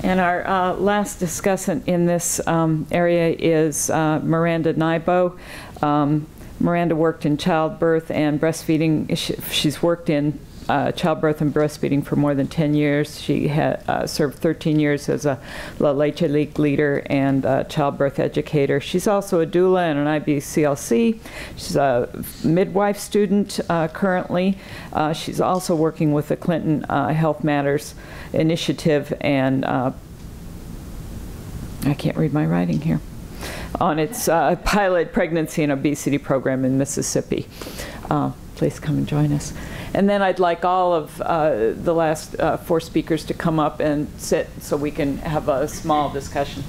And our last discussant in this area is Miranda Nybo. Miranda worked in childbirth and breastfeeding. She's worked in childbirth and breastfeeding for more than 10 years. She had served 13 years as a La Leche League leader and childbirth educator. She's also a doula and an IBCLC. She's a midwife student currently. She's also working with the Clinton Health Matters Initiative and I can't read my writing here, on its pilot pregnancy and obesity program in Mississippi. Please come and join us. And then I'd like all of the last 4 speakers to come up and sit so we can have a small discussion.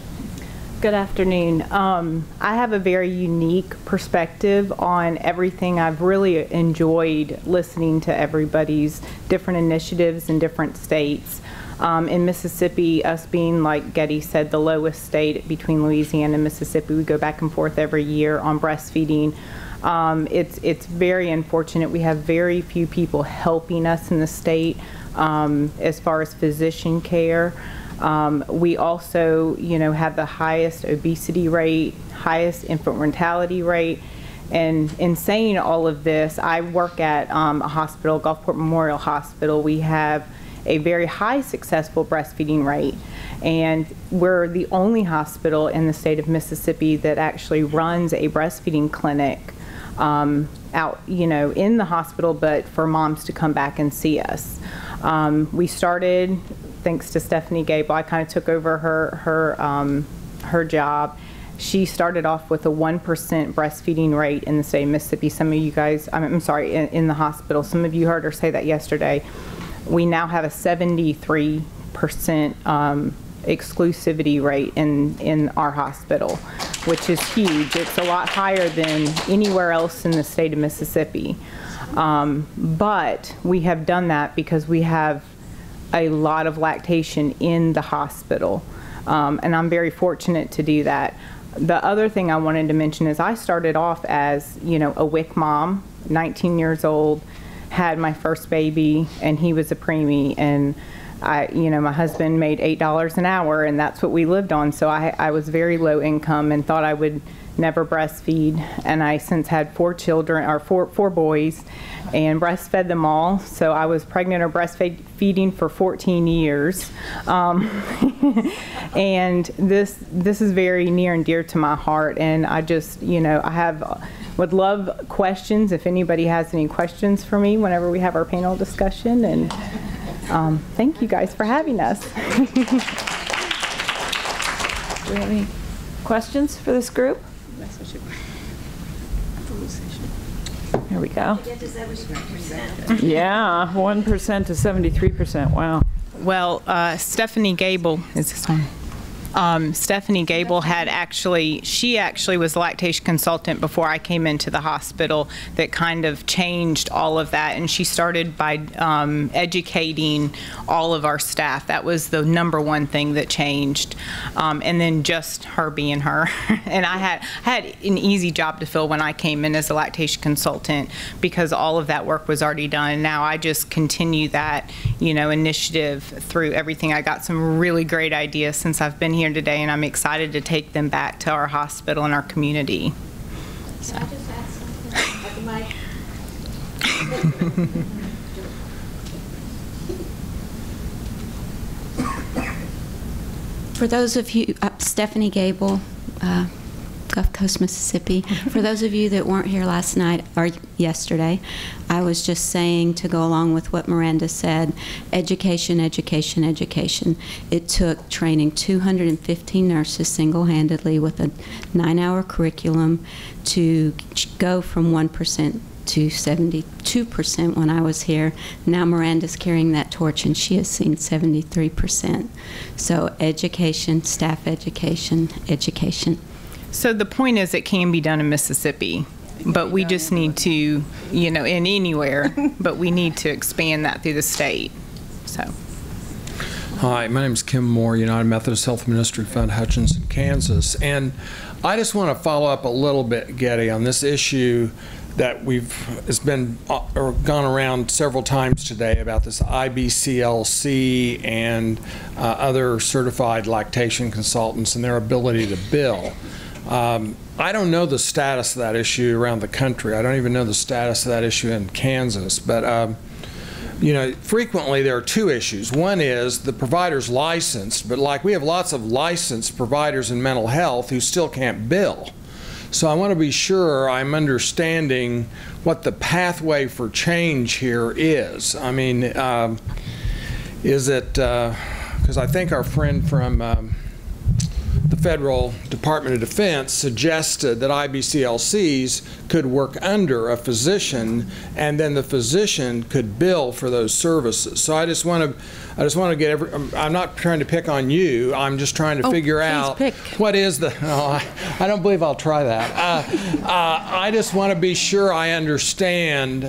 Good afternoon. I have a very unique perspective on everything. I've really enjoyed listening to everybody's different initiatives in different states. In Mississippi, us being, like Getty said, the lowest state between Louisiana and Mississippi, we go back and forth every year on breastfeeding. It's very unfortunate. We have very few people helping us in the state as far as physician care. We also, have the highest obesity rate, highest infant mortality rate. And in saying all of this, I work at a hospital, Gulfport Memorial Hospital. We have a very high successful breastfeeding rate. And we're the only hospital in the state of Mississippi that actually runs a breastfeeding clinic out, in the hospital, but for moms to come back and see us. We started, thanks to Stephanie Gable, I kind of took over her job. She started off with a 1% breastfeeding rate in the state of Mississippi. Some of you guys, I'm sorry, in the hospital, some of you heard her say that yesterday. We now have a 73% exclusivity rate in our hospital, which is huge. It's a lot higher than anywhere else in the state of Mississippi. But we have done that because we have a lot of lactation in the hospital. And I'm very fortunate to do that. The other thing I wanted to mention is I started off as, a WIC mom, 19 years old, had my first baby, and he was a preemie, and my husband made $8 an hour, and that's what we lived on. So I was very low income and thought I would never breastfeed. And I since had 4 children, or four boys, and breastfed them all. So I was pregnant or breastfeeding for 14 years. And this is very near and dear to my heart. And I just, would love questions if anybody has any questions for me whenever we have our panel discussion. And thank you guys for having us. Do we have any questions for this group? Here we go. Yeah, 1% to 73%. Wow. Well, Stephanie Gable, is this on? Stephanie Gable she actually was a lactation consultant before I came into the hospital that kind of changed all of that, and she started by educating all of our staff. That was the #1 thing that changed, and then just her being her. And I had an easy job to fill when I came in as a lactation consultant because all of that work was already done. Now I just continue that initiative through everything. I got some really great ideas since I've been here today, and I'm excited to take them back to our hospital and our community. So. Can I just add something at the mic? For those of you, Stephanie Gable, Gulf Coast, Mississippi. For those of you that weren't here last night or yesterday, I was just saying, to go along with what Miranda said, education, education, education. It took training 215 nurses single-handedly with a 9-hour curriculum to go from 1% to 72% when I was here. Now Miranda's carrying that torch, and she has seen 73%. So education, staff education, education. So the point is, it can be done in Mississippi, but we just need to, in anywhere, but we need to expand that through the state. So. Hi, my name is Kim Moore, United Methodist Health Ministry Fund, Hutchinson, Kansas. And I just want to follow up a little bit, Getty, on this issue that it's been gone around several times today about this IBCLC and other certified lactation consultants and their ability to bill. I don't know the status of that issue around the country. I don't even know the status of that issue in Kansas, but you know, frequently there are two issues. One is the provider's licensed, but like we have lots of licensed providers in mental health who still can't bill. So I want to be sure I'm understanding what the pathway for change here is. I mean, is it, because I think our friend from the Federal Department of Defense suggested that IBCLCs could work under a physician, and then the physician could bill for those services. So I just want to get I'm not trying to pick on you. I'm just trying to figure out what is the. I don't believe I'll try that. I just want to be sure I understand.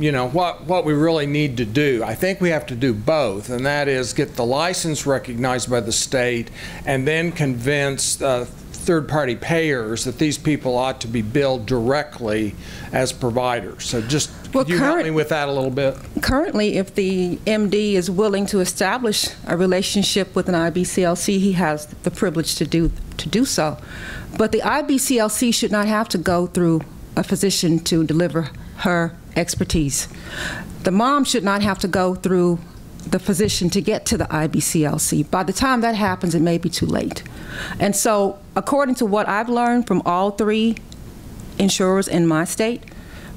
You know what we really need to do. I think we have to do both, and that is get the license recognized by the state, and then convince third-party payers that these people ought to be billed directly as providers. So just could you help me with that a little bit? Currently, if the MD is willing to establish a relationship with an IBCLC, he has the privilege to do so. But the IBCLC should not have to go through a physician to deliver her expertise. The mom should not have to go through the physician to get to the IBCLC. By the time that happens, it may be too late. And so, according to what I've learned from all three insurers in my state,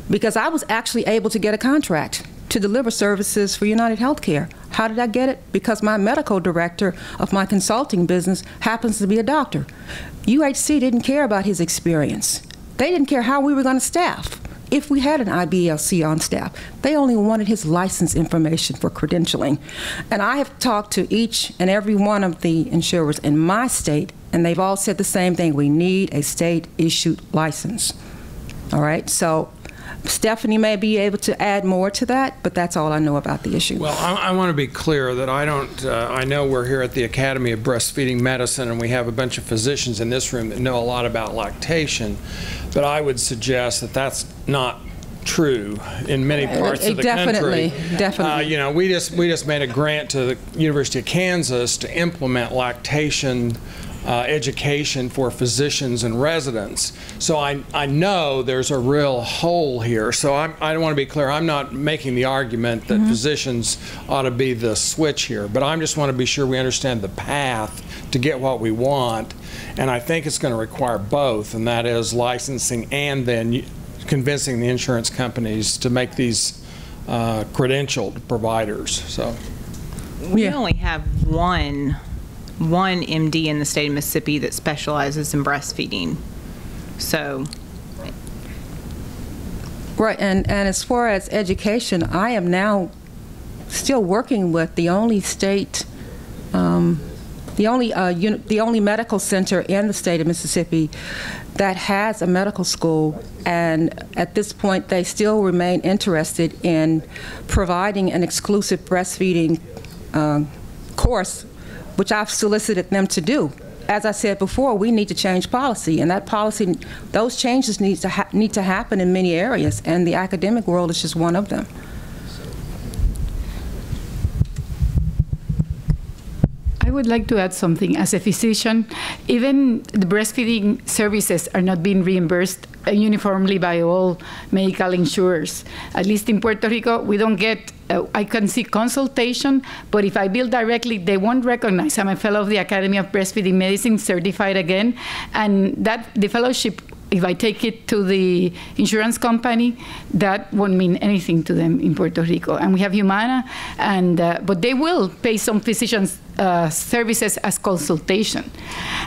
because I was actually able to get a contract to deliver services for United Healthcare. How did I get it? Because my medical director of my consulting business happens to be a doctor. UHC didn't care about his experience. They didn't care how we were going to staff. If we had an IBLC on staff, they only wanted his license information for credentialing. And I have talked to each and every one of the insurers in my state, and they've all said the same thing. We need a state-issued license. All right? So Stephanie may be able to add more to that, but that's all I know about the issue. Well, I want to be clear that I don't, I know we're here at the Academy of Breastfeeding Medicine, and we have a bunch of physicians in this room that know a lot about lactation, but I would suggest that that's not true in many parts of the country. Definitely. You know, we just made a grant to the University of Kansas to implement lactation education for physicians and residents. So I know there's a real hole here. So I want to be clear, I'm not making the argument that physicians ought to be the switch here, but I just want to be sure we understand the path to get what we want. And I think it's going to require both, and that is licensing and then convincing the insurance companies to make these credentialed providers. So we only have one MD in the state of Mississippi that specializes in breastfeeding. So right, and as far as education, I am now still working with the only state, the only medical center in the state of Mississippi that has a medical school, and at this point they still remain interested in providing an exclusive breastfeeding course, which I've solicited them to do. As I said before, we need to change policy, and that policy, those changes need to happen in many areas, and the academic world is just one of them. I would like to add something. As a physician, even the breastfeeding services are not being reimbursed uniformly by all medical insurers. At least in Puerto Rico, we don't get, I can see consultation, but if I bill directly, they won't recognize I'm a fellow of the Academy of Breastfeeding Medicine, certified again, and that the fellowship, if I take it to the insurance company, that won't mean anything to them in Puerto Rico. And we have Humana, and but they will pay some physicians services as consultation.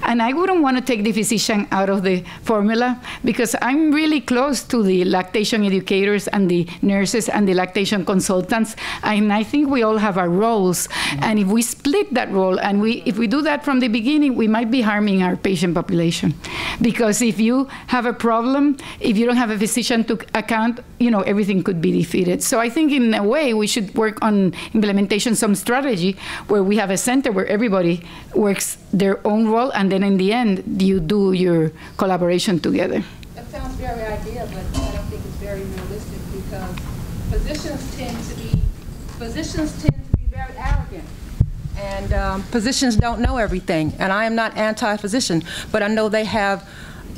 And I wouldn't want to take the physician out of the formula, because I'm really close to the lactation educators and the nurses and the lactation consultants, and I think we all have our roles. And if we split that role, and if we do that from the beginning, we might be harming our patient population. Because if you have a problem, if you don't have a physician to account, you know, everything could be defeated. So I think in a way we should work on implementation, some strategy where we have a center where everybody works their own role, and then in the end you do your collaboration together. That sounds very ideal, but I don't think it's very physicians tend to be very arrogant. And physicians don't know everything. And I am not anti-physician, but I know they have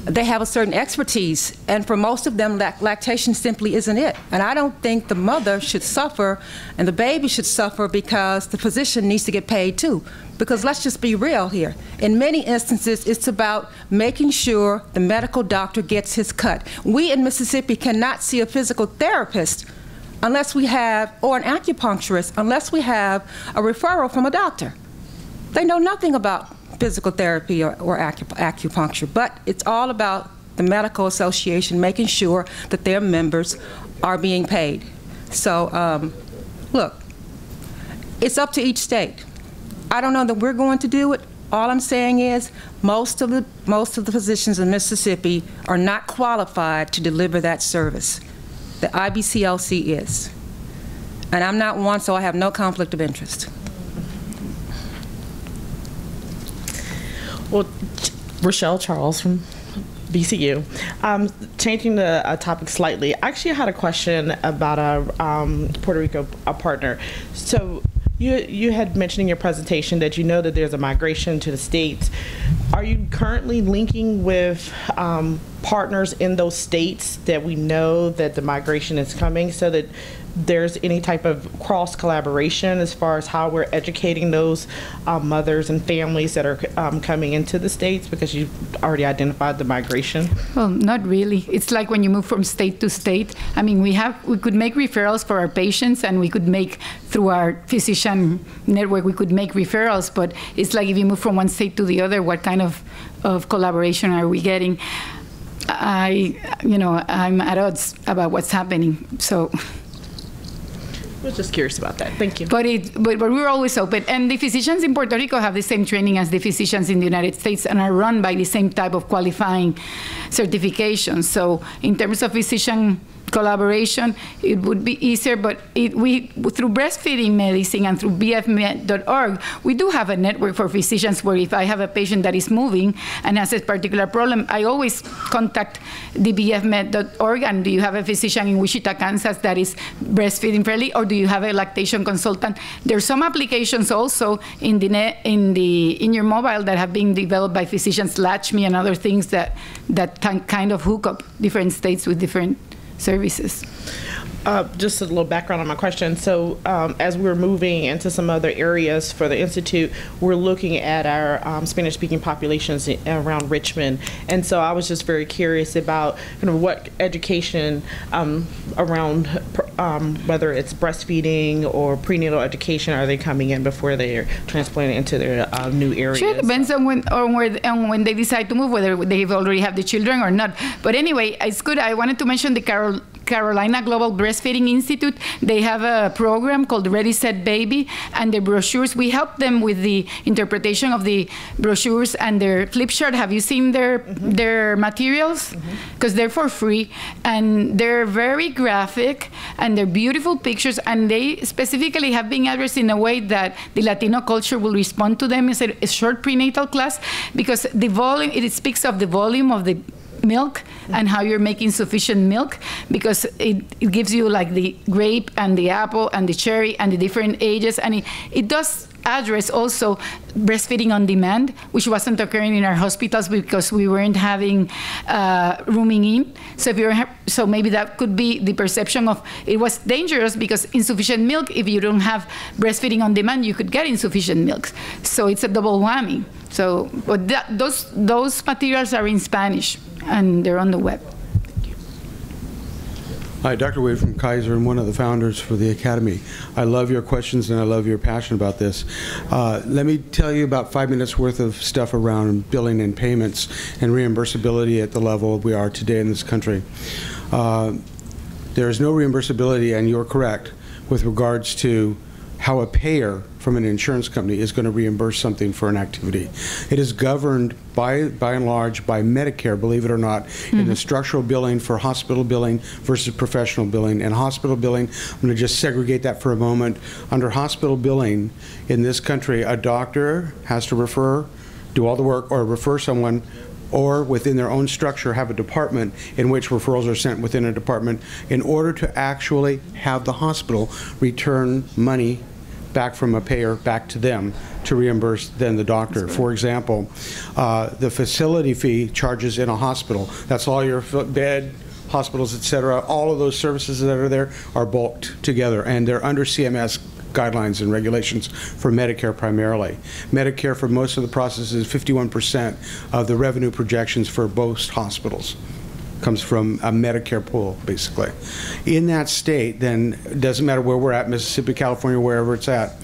a certain expertise, and for most of them, lactation simply isn't it. And I don't think the mother should suffer and the baby should suffer because the physician needs to get paid too. Because let's just be real here. In many instances, it's about making sure the medical doctor gets his cut. We in Mississippi cannot see a physical therapist unless we have, or an acupuncturist, unless we have a referral from a doctor. They know nothing about physical therapy or acupuncture, but it's all about the medical association making sure that their members are being paid. So, look, it's up to each state. I don't know that we're going to do it. All I'm saying is most of the physicians in Mississippi are not qualified to deliver that service. The IBCLC is. And I'm not one, so I have no conflict of interest. Well, Rochelle Charles from BCU. Changing the topic slightly, actually I had a question about a Puerto Rico partner. So you had mentioned in your presentation that you know that there's a migration to the states. Are you currently linking with partners in those states that we know that the migration is coming, so that there's any type of cross collaboration as far as how we're educating those mothers and families that are coming into the states, because you've already identified the migration? Well, not really. It's like when you move from state to state. I mean, we could make referrals for our patients, and we could make, through our physician network, we could make referrals, but it's like if you move from one state to the other, what kind of collaboration are we getting? I'm at odds about what's happening, so. I was just curious about that. Thank you. But we're always open. And the physicians in Puerto Rico have the same training as the physicians in the United States and are run by the same type of qualifying certifications. So in terms of physician collaboration, it would be easier, but through breastfeeding medicine and through bfmed.org, we do have a network for physicians where if I have a patient that is moving and has a particular problem, I always contact the bfmed.org, and do you have a physician in Wichita, Kansas that is breastfeeding friendly, or do you have a lactation consultant? There's some applications also in your mobile that have been developed by physicians, LatchMe and other things that kind of hook up different states with different services. Just a little background on my question. So as we're moving into some other areas for the Institute, we're looking at our Spanish-speaking populations around Richmond. And so I was just very curious about what education around whether it's breastfeeding or prenatal education are they coming in before they're transplanted into their new areas? Sure, it depends on when they decide to move, whether they've already have the children or not. But anyway, it's good. I wanted to mention the Carolina Global Breastfeeding Institute. They have a program called Ready, Set, Baby, and the brochures, we help them with the interpretation of the brochures and their flip chart. Have you seen their materials? Because they're for free, and they're very graphic, and they're beautiful pictures, and they specifically have been addressed in a way that the Latino culture will respond to them. It's a short prenatal class, because the volume, it speaks of the volume of the milk and how you're making sufficient milk, because it gives you like the grape and the apple and the cherry and the different ages, and it does address also breastfeeding on demand, which wasn't occurring in our hospitals because we weren't having rooming in. So maybe that could be the perception of it was dangerous, because insufficient milk, if you don't have breastfeeding on demand, you could get insufficient milk. So it's a double whammy. So, but those materials are in Spanish, and they're on the web. Hi, Dr. Wade from Kaiser, and one of the founders for the Academy. I love your questions, and I love your passion about this. Let me tell you about 5 minutes worth of stuff around billing and payments and reimbursability at the level we are today in this country. There is no reimbursability, and you're correct, with regards to how a payer from an insurance company is going to reimburse something for an activity. It is governed by and large by Medicare, believe it or not, in the structural billing for hospital billing versus professional billing. And hospital billing, I'm going to just segregate that for a moment. Under hospital billing in this country, a doctor has to do all the work, or refer someone, or within their own structure have a department in which referrals are sent within a department in order to actually have the hospital return money back from a payer back to them to reimburse then the doctor. For example, the facility fee charges in a hospital, that's all your bed, hospitals, et cetera, all of those services that are there are bulked together, and they're under CMS guidelines and regulations for Medicare primarily. Medicare for most of the processes is 51% of the revenue projections for most hospitals. Comes from a Medicare pool, basically. In that state, then, it doesn't matter where we're at, Mississippi, California, wherever it's at,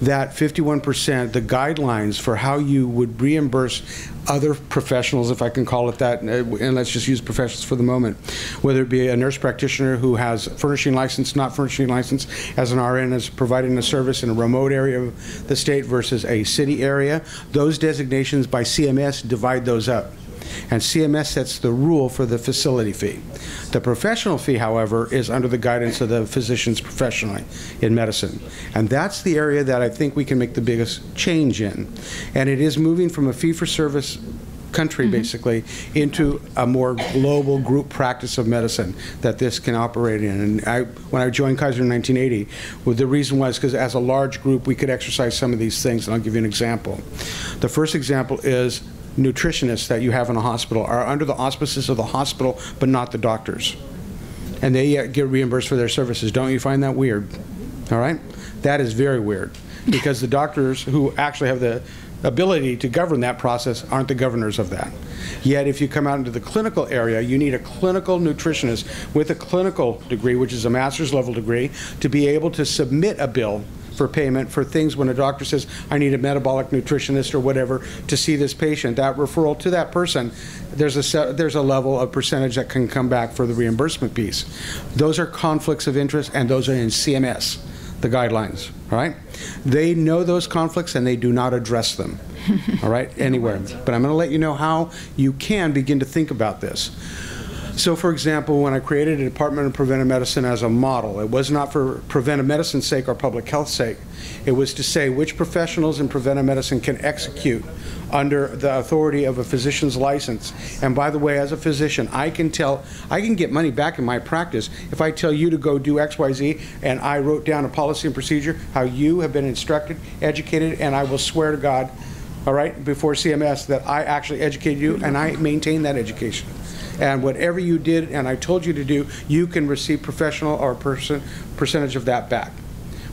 that 51%, the guidelines for how you would reimburse other professionals, if I can call it that, and let's just use professionals for the moment, whether it be a nurse practitioner who has furnishing license, not furnishing license, as an RN is providing a service in a remote area of the state versus a city area, those designations by CMS divide those up. And CMS sets the rule for the facility fee. The professional fee, however, is under the guidance of the physicians professionally in medicine. And that's the area that I think we can make the biggest change in. And it is moving from a fee-for-service country, basically, into a more global group practice of medicine that this can operate in. And when I joined Kaiser in 1980, well, the reason was because as a large group, we could exercise some of these things, and I'll give you an example. The first example is nutritionists that you have in a hospital are under the auspices of the hospital, but not the doctors. And they get reimbursed for their services. Don't you find that weird? All right? That is very weird, because the doctors who actually have the ability to govern that process aren't the governors of that. Yet if you come out into the clinical area, you need a clinical nutritionist with a clinical degree, which is a master's level degree, to be able to submit a bill for payment for things when a doctor says, I need a metabolic nutritionist or whatever to see this patient. That referral to that person, there's a level of percentage that can come back for the reimbursement piece. Those are conflicts of interest, and those are in CMS, the guidelines, all right? They know those conflicts, and they do not address them, all right, anywhere. But I'm going to let you know how you can begin to think about this. So, for example, when I created a Department of Preventive Medicine as a model, it was not for preventive medicine's sake or public health's sake. It was to say which professionals in preventive medicine can execute under the authority of a physician's license. And by the way, as a physician, I can get money back in my practice if I tell you to go do X, Y, Z, and I wrote down a policy and procedure, how you have been instructed, educated, and I will swear to God, all right, before CMS, that I actually educated you and I maintain that education. And whatever you did and I told you to do, you can receive professional or percentage of that back.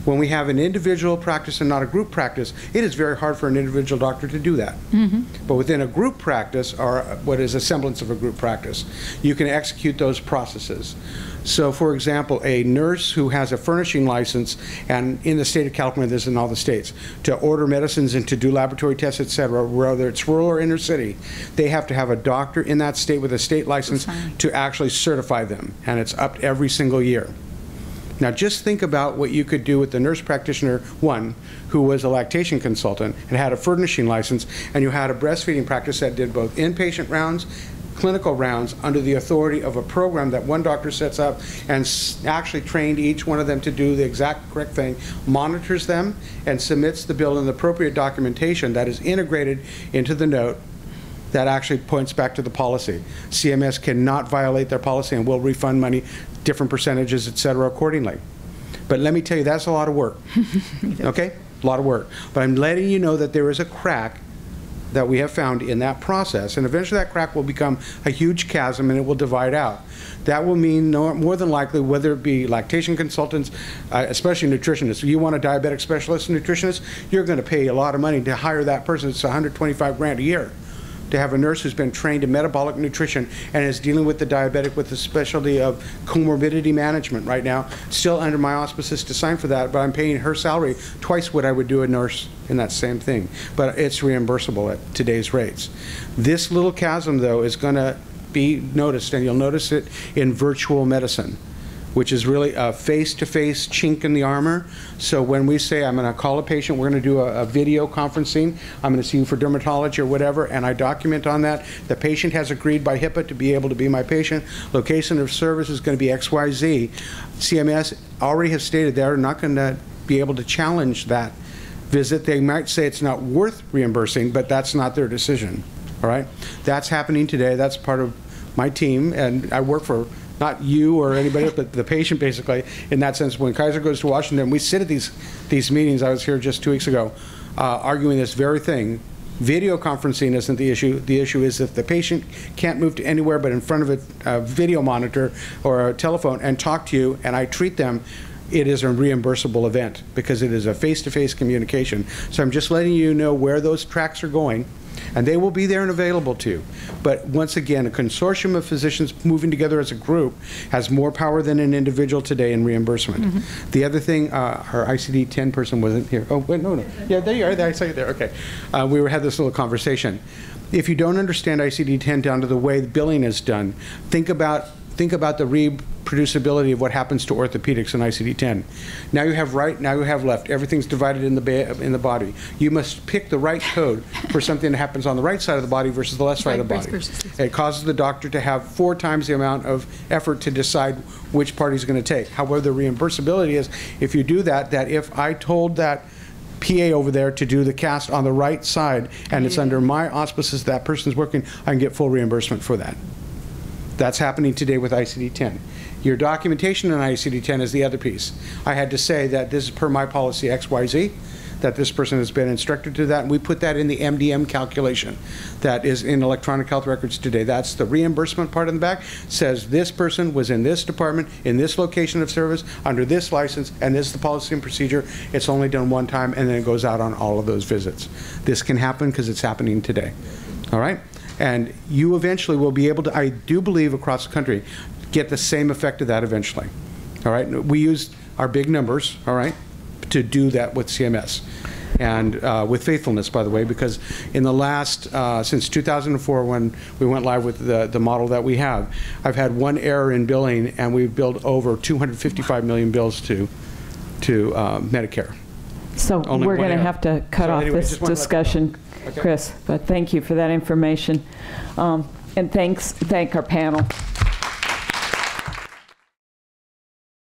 When we have an individual practice and not a group practice, it is very hard for an individual doctor to do that. But within a group practice, or what is a semblance of a group practice, you can execute those processes. So, for example, a nurse who has a furnishing license, and in the state of California, this is in all the states, to order medicines and to do laboratory tests, et cetera, whether it's rural or inner city, they have to have a doctor in that state with a state license to actually certify them, and it's up every single year. Now, just think about what you could do with the nurse practitioner, one, who was a lactation consultant and had a furnishing license, and you had a breastfeeding practice that did both inpatient rounds, clinical rounds, under the authority of a program that one doctor sets up and actually trained each one of them to do the exact correct thing, monitors them, and submits the bill in the appropriate documentation that is integrated into the note that actually points back to the policy. CMS cannot violate their policy and will refund money, different percentages, et cetera, accordingly. But let me tell you, that's a lot of work, okay? A lot of work. But I'm letting you know that there is a crack that we have found in that process, and eventually that crack will become a huge chasm and it will divide out. That will mean more than likely, whether it be lactation consultants, especially nutritionists. You want a diabetic specialist nutritionist, you're going to pay a lot of money to hire that person. It's $125 grand a year to have a nurse who's been trained in metabolic nutrition and is dealing with the diabetic with the specialty of comorbidity management right now. Still under my auspices to sign for that, but I'm paying her salary twice what I would do a nurse in that same thing. But it's reimbursable at today's rates. This little chasm, though, is going to be noticed, and you'll notice it in virtual medicine, which is really a face-to-face chink in the armor. So when we say, I'm going to call a patient, we're going to do a video conferencing, I'm going to see you for dermatology or whatever, and I document on that, the patient has agreed by HIPAA to be able to be my patient, location of service is going to be XYZ. CMS already has stated they're not going to be able to challenge that visit. They might say it's not worth reimbursing, but that's not their decision. all right? That's happening today. That's part of my team, and I work for not you or anybody else, but the patient, basically, in that sense. When Kaiser goes to Washington, we sit at these meetings. I was here just 2 weeks ago, arguing this very thing. Video conferencing isn't the issue. The issue is if the patient can't move to anywhere but in front of a video monitor or a telephone and talk to you, and I treat them, it is a reimbursable event because it is a face-to-face communication. So I'm just letting you know where those tracks are going, and they will be there and available to you. But once again, a consortium of physicians moving together as a group has more power than an individual today in reimbursement. Mm-hmm. The other thing, our ICD-10 person wasn't here. Oh, wait, no. Yeah, there you are. I saw you there. Okay. We had this little conversation. If you don't understand ICD-10 down to the way the billing is done, think about the reproducibility of what happens to orthopedics in ICD-10. Now you have right, now you have left. Everything's divided in the body. You must pick the right code for something that happens on the right side of the body versus the left side of the body. It causes the doctor to have 4 times the amount of effort to decide which part he's going to take. However, the reimbursability is, if you do that if I told that PA over there to do the cast on the right side and it's under my auspices that person's working, I can get full reimbursement for that. That's happening today with ICD-10. Your documentation in ICD-10 is the other piece. I had to say that this is per my policy XYZ, that this person has been instructed to that, and we put that in the MDM calculation that is in electronic health records today. That's the reimbursement part in the back. Says this person was in this department, in this location of service, under this license, and this is the policy and procedure. It's only done one time, and then it goes out on all of those visits. This can happen because it's happening today. All right? And you eventually will be able to, I do believe across the country, get the same effect of that eventually. All right? We used our big numbers, all right, to do that with CMS. And with faithfulness, by the way, because in the last, since 2004, when we went live with the model that we have, I've had 1 error in billing, and we've billed over 255 million bills to Medicare. So we're going to have to cut off this discussion, okay. Chris, but thank you for that information. And thank our panel.